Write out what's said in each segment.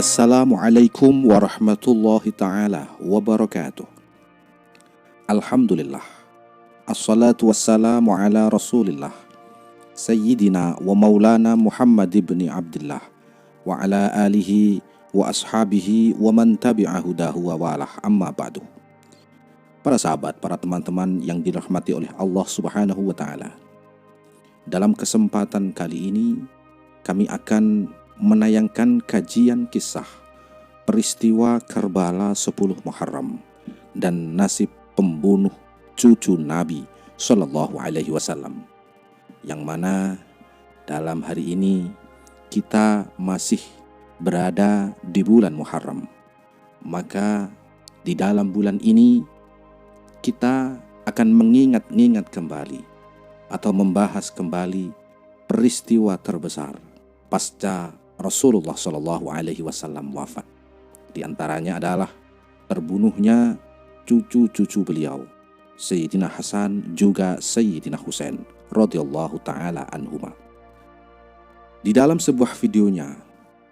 Assalamualaikum warahmatullahi ta'ala wabarakatuh. Alhamdulillah. Assalatu wassalamu ala rasulillah Sayyidina wa maulana Muhammad ibn Abdullah wa ala alihi wa ashabihi wa man tabi'a hudahu wa walah, amma ba'du. Para sahabat, para teman-teman yang dirahmati oleh Allah subhanahu wa ta'ala, dalam kesempatan kali ini kami akan menayangkan kajian kisah peristiwa Karbala 10 Muharram dan nasib pembunuh cucu Nabi Sallallahu Alaihi Wasallam, yang mana dalam hari ini kita masih berada di bulan Muharram. Maka di dalam bulan ini kita akan mengingat-ingat kembali atau membahas kembali peristiwa terbesar pasca Rasulullah Shallallahu Alaihi Wasallam wafat. Di antaranya adalah terbunuhnya cucu-cucu beliau, Sayyidina Hasan juga Sayyidina Husain radhiyallahu taala anhuma. Di dalam sebuah videonya,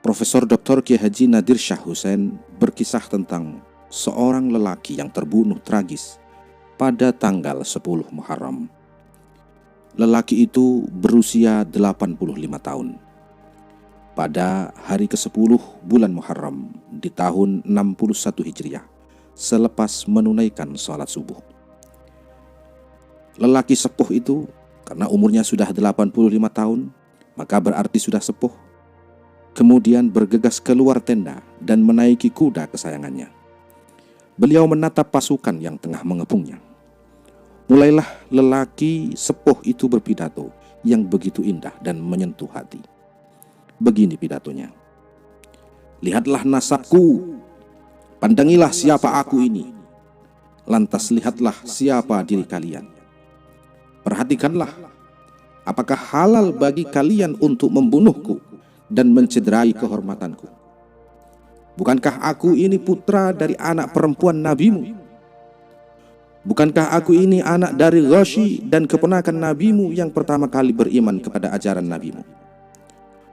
Profesor Dr. Kiai Haji Nadir Shah Hussein berkisah tentang seorang lelaki yang terbunuh tragis pada tanggal 10 Muharram. Lelaki itu berusia 85 tahun. Pada hari ke-10 bulan Muharram di tahun 61 Hijriah, selepas menunaikan sholat subuh. Lelaki sepuh itu, karena umurnya sudah 85 tahun, maka berarti sudah sepuh, kemudian bergegas keluar tenda dan menaiki kuda kesayangannya. Beliau menatap pasukan yang tengah mengepungnya. Mulailah lelaki sepuh itu berpidato yang begitu indah dan menyentuh hati. Begini pidatonya: "Lihatlah nasabku, pandangilah siapa aku ini, lantas lihatlah siapa diri kalian. Perhatikanlah, apakah halal bagi kalian untuk membunuhku dan mencederai kehormatanku? Bukankah aku ini putra dari anak perempuan nabimu? Bukankah aku ini anak dari Ghashi dan keponakan nabimu yang pertama kali beriman kepada ajaran nabimu?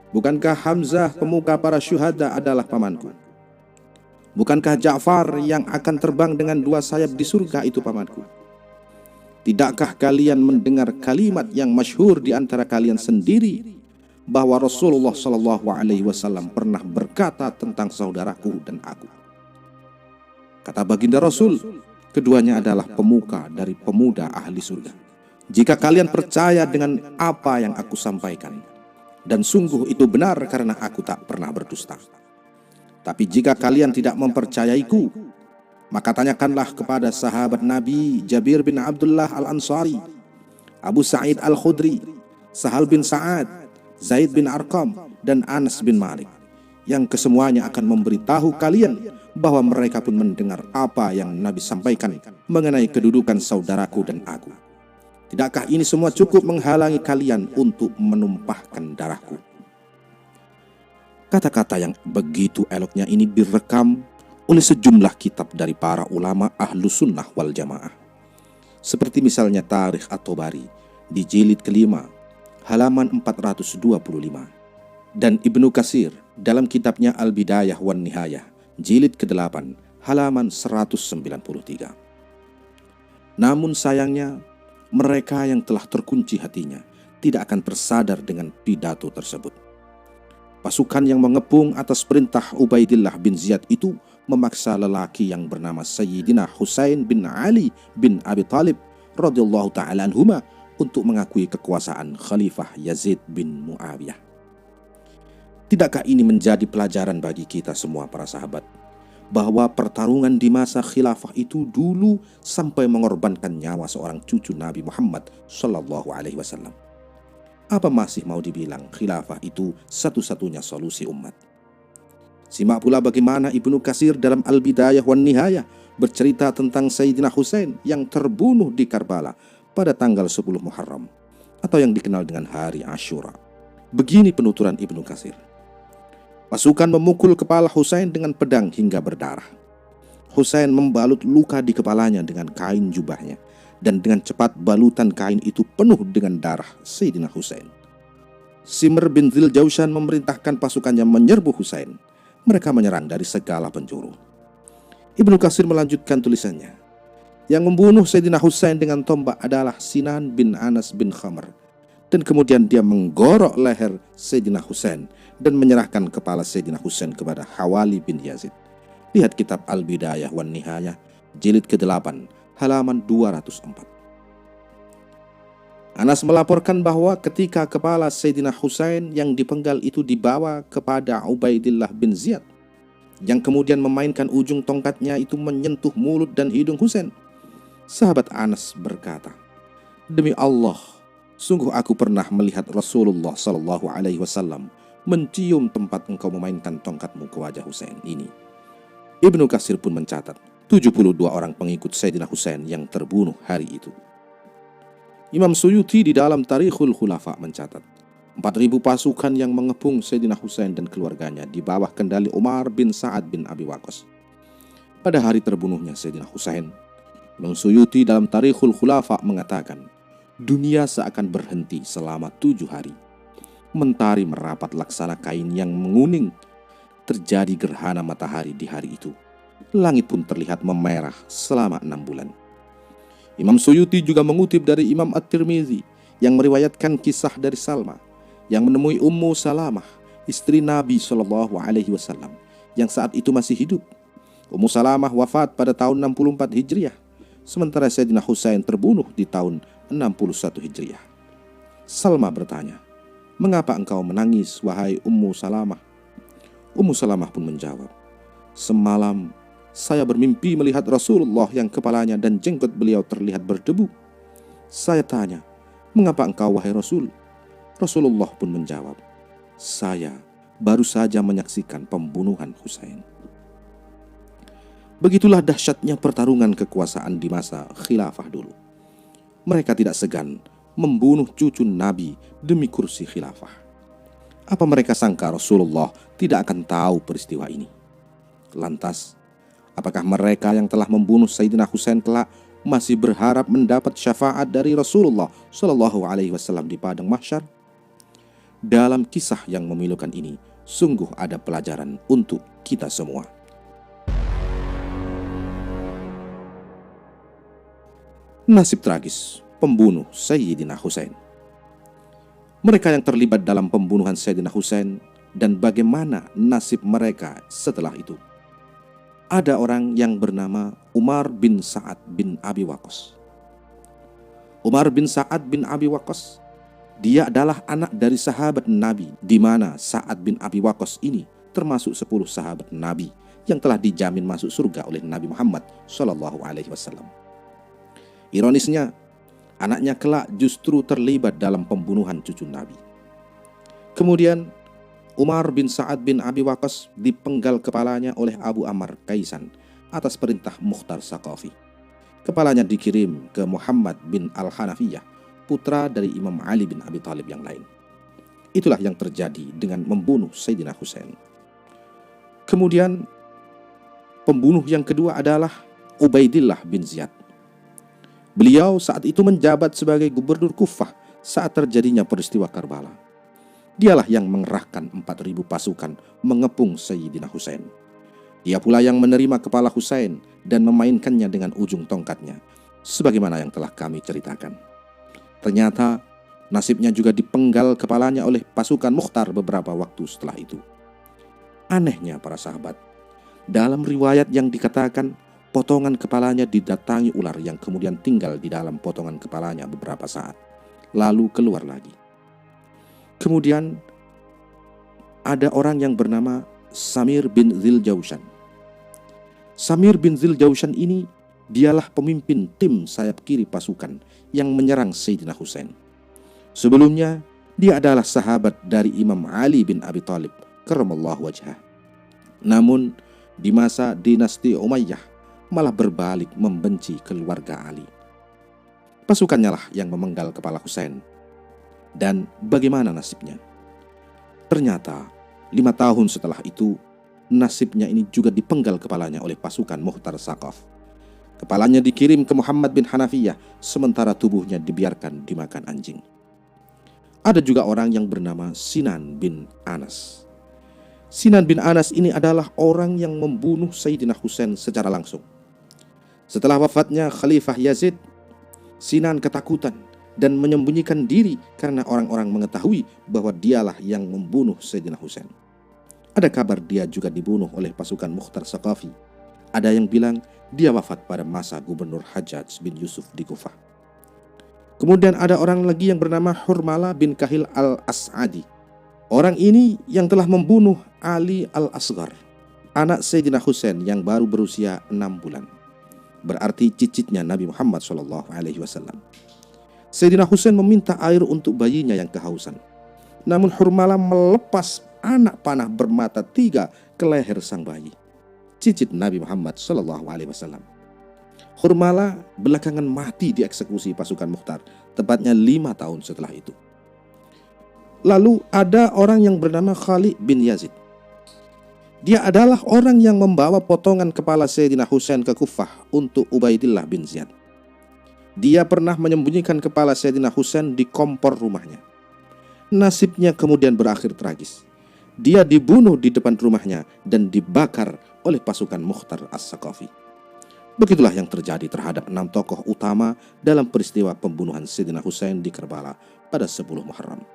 Bukankah Hamzah pemuka para syuhada adalah pamanku? Bukankah Ja'far yang akan terbang dengan 2 sayap di surga itu pamanku? Tidakkah kalian mendengar kalimat yang masyhur di antara kalian sendiri bahwa Rasulullah Shallallahu Alaihi Wasallam pernah berkata tentang saudaraku dan aku?" Kata baginda Rasul, "Keduanya adalah pemuka dari pemuda ahli surga. Jika kalian percaya dengan apa yang aku sampaikan, dan sungguh itu benar karena aku tak pernah berdusta. Tapi jika kalian tidak mempercayaiku, maka tanyakanlah kepada sahabat Nabi Jabir bin Abdullah Al-Ansari, Abu Sa'id Al-Khudri, Sahal bin Sa'ad, Zaid bin Arqam, dan Anas bin Malik, yang kesemuanya akan memberitahu kalian bahwa mereka pun mendengar apa yang Nabi sampaikan mengenai kedudukan saudaraku dan aku. Tidakkah ini semua cukup menghalangi kalian untuk menumpahkan darahku?" Kata-kata yang begitu eloknya ini direkam oleh sejumlah kitab dari para ulama ahlu sunnah wal jamaah, seperti misalnya Tarikh At-Tabari di jilid ke-5 halaman 425, dan Ibnu Katsir dalam kitabnya Al-Bidayah wan Nihayah jilid ke-8 halaman 193. Namun sayangnya, mereka yang telah terkunci hatinya tidak akan tersadar dengan pidato tersebut. Pasukan yang mengepung atas perintah Ubaidillah bin Ziyad itu memaksa lelaki yang bernama Sayyidina Husain bin Ali bin Abi Thalib radhiyallahu ta'ala anhuma untuk mengakui kekuasaan Khalifah Yazid bin Muawiyah. Tidakkah ini menjadi pelajaran bagi kita semua para sahabat, bahwa pertarungan di masa khilafah itu dulu sampai mengorbankan nyawa seorang cucu Nabi Muhammad Sallallahu Alaihi Wasallam? Apa masih mau dibilang khilafah itu satu-satunya solusi umat? Simak pula bagaimana Ibnu Katsir dalam Al-Bidayah wan Nihayah bercerita tentang Sayyidina Husain yang terbunuh di Karbala pada tanggal 10 Muharram, atau yang dikenal dengan hari Asyura. Begini penuturan Ibnu Katsir: "Pasukan memukul kepala Husain dengan pedang hingga berdarah. Husain membalut luka di kepalanya dengan kain jubahnya, dan dengan cepat balutan kain itu penuh dengan darah Sayyidina Husain. Simr bin Dzil Jaushan memerintahkan pasukannya menyerbu Husain, Mereka menyerang dari segala penjuru. Ibnu Katsir melanjutkan tulisannya. Yang membunuh Sayyidina Husain dengan tombak adalah Sinan bin Anas bin Khamr. Dan kemudian dia menggorok leher Sayyidina Husain dan menyerahkan kepala Sayyidina Husain kepada Hawali bin Yazid. Lihat kitab Al-Bidayah wan Nihayah, jilid ke-8, halaman 204. Anas melaporkan bahwa ketika kepala Sayyidina Husain yang dipenggal itu dibawa kepada Ubaidillah bin Ziyad, yang kemudian memainkan ujung tongkatnya itu menyentuh mulut dan hidung Husain, sahabat Anas berkata, "Demi Allah, sungguh aku pernah melihat Rasulullah SAW mencium tempat engkau memainkan tongkatmu ke wajah Husain ini." Ibnu Katsir pun mencatat 72 orang pengikut Sayyidina Husain yang terbunuh hari itu. Imam Suyuti di dalam Tarikhul Khulafa mencatat 4.000 pasukan yang mengepung Sayyidina Husain dan keluarganya di bawah kendali Umar bin Sa'ad bin Abi Waqqas. Pada hari terbunuhnya Sayyidina Husain, Imam Suyuti dalam Tarikhul Khulafa mengatakan, dunia seakan berhenti selama 7 hari. Mentari merapat laksana kain yang menguning. Terjadi gerhana matahari di hari itu. Langit pun terlihat memerah selama 6 bulan. Imam Suyuti juga mengutip dari Imam At-Tirmizi yang meriwayatkan kisah dari Salma yang menemui Ummu Salamah, istri Nabi SAW, yang saat itu masih hidup. Ummu Salamah wafat pada tahun 64 Hijriah, sementara Sayyidina Husain terbunuh di tahun 61 Hijriah. Salma bertanya, "Mengapa engkau menangis, wahai Ummu Salamah?" Ummu Salamah pun menjawab, "Semalam saya bermimpi melihat Rasulullah yang kepalanya dan jenggot beliau terlihat berdebu. Saya tanya, 'Mengapa engkau, wahai Rasul?' Rasulullah pun menjawab, 'Saya baru saja menyaksikan pembunuhan Husain.'" Begitulah dahsyatnya pertarungan kekuasaan di masa khilafah dulu. Mereka tidak segan membunuh cucu Nabi demi kursi khilafah. Apa mereka sangka Rasulullah tidak akan tahu peristiwa ini? Lantas, apakah mereka yang telah membunuh Sayyidina Husain kelak masih berharap mendapat syafaat dari Rasulullah SAW di padang mahsyar? Dalam kisah yang memilukan ini, sungguh ada pelajaran untuk kita semua. Nasib tragis pembunuh Sayyidina Husain. Mereka yang terlibat dalam pembunuhan Sayyidina Husain dan bagaimana nasib mereka setelah itu. Ada orang yang bernama Umar bin Sa'ad bin Abi Waqqas. Umar bin Sa'ad bin Abi Waqqas, dia adalah anak dari sahabat Nabi, di mana Sa'ad bin Abi Waqqas ini termasuk 10 sahabat Nabi yang telah dijamin masuk surga oleh Nabi Muhammad SAW. Ironisnya, anaknya kelak justru terlibat dalam pembunuhan cucu Nabi. Kemudian Umar bin Sa'ad bin Abi Waqqas dipenggal kepalanya oleh Abu Ammar Kaisan atas perintah Mukhtar Saqafi. Kepalanya dikirim ke Muhammad bin Al-Hanafiyah, putra dari Imam Ali bin Abi Thalib yang lain. Itulah yang terjadi dengan membunuh Sayyidina Husain. Kemudian pembunuh yang kedua adalah Ubaidillah bin Ziyad. Beliau saat itu menjabat sebagai gubernur Kufah saat terjadinya peristiwa Karbala. Dialah yang mengerahkan 4.000 pasukan mengepung Sayyidina Husain. Dia pula yang menerima kepala Husain dan memainkannya dengan ujung tongkatnya, sebagaimana yang telah kami ceritakan. Ternyata nasibnya juga dipenggal kepalanya oleh pasukan Mukhtar beberapa waktu setelah itu. Anehnya para sahabat, dalam riwayat yang dikatakan potongan kepalanya didatangi ular yang kemudian tinggal di dalam potongan kepalanya beberapa saat, lalu keluar lagi. Kemudian ada orang yang bernama Samir bin Dziljaushan. Samir bin Dziljaushan ini dialah pemimpin tim sayap kiri pasukan yang menyerang Sayyidina Husain. Sebelumnya, dia adalah sahabat dari Imam Ali bin Abi Thalib karramallahu wajhah. Namun, di masa dinasti Umayyah, malah berbalik membenci keluarga Ali. Pasukannya lah yang memenggal kepala Husain. Dan bagaimana nasibnya? Ternyata 5 tahun setelah itu, nasibnya ini juga dipenggal kepalanya oleh pasukan Mukhtar Saqaf. Kepalanya dikirim ke Muhammad bin Hanafiyah, sementara tubuhnya dibiarkan dimakan anjing. Ada juga orang yang bernama Sinan bin Anas. Sinan bin Anas ini adalah orang yang membunuh Sayyidina Husain secara langsung. Setelah wafatnya Khalifah Yazid, Sinan ketakutan dan menyembunyikan diri karena orang-orang mengetahui bahwa dialah yang membunuh Sayyidina Husain. Ada kabar dia juga dibunuh oleh pasukan Mukhtar Saqafi. Ada yang bilang dia wafat pada masa Gubernur Hajjaj bin Yusuf di Kufah. Kemudian ada orang lagi yang bernama Hurmala bin Kahil al-As'adi. Orang ini yang telah membunuh Ali al-Asghar, anak Sayyidina Husain yang baru berusia 6 bulan. Berarti cicitnya Nabi Muhammad SAW. Sayyidina Husain meminta air untuk bayinya yang kehausan. Namun Hurmala melepas anak panah bermata 3 ke leher sang bayi, cicit Nabi Muhammad SAW. Hurmala belakangan mati dieksekusi pasukan Mukhtar, tepatnya 5 tahun setelah itu. Lalu ada orang yang bernama Khalid bin Yazid. Dia adalah orang yang membawa potongan kepala Sayyidina Husain ke Kufah untuk Ubaidillah bin Ziyad. Dia pernah menyembunyikan kepala Sayyidina Husain di kompor rumahnya. Nasibnya kemudian berakhir tragis. Dia dibunuh di depan rumahnya dan dibakar oleh pasukan Mukhtar As-Saqafi. Begitulah yang terjadi terhadap 6 tokoh utama dalam peristiwa pembunuhan Sayyidina Husain di Karbala pada 10 Muharram.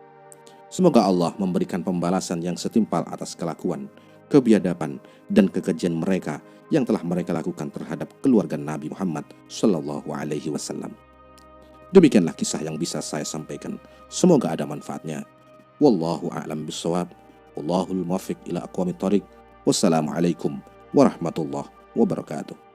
Semoga Allah memberikan pembalasan yang setimpal atas kelakuan, kebiadaban, dan kekejian mereka yang telah mereka lakukan terhadap keluarga Nabi Muhammad SAW. Demikianlah kisah yang bisa saya sampaikan. Semoga ada manfaatnya. Wallahu a'lam bishawab. Wallahul muwaffiq ila aqwamit thoriq. Wassalamualaikum warahmatullahi wabarakatuh.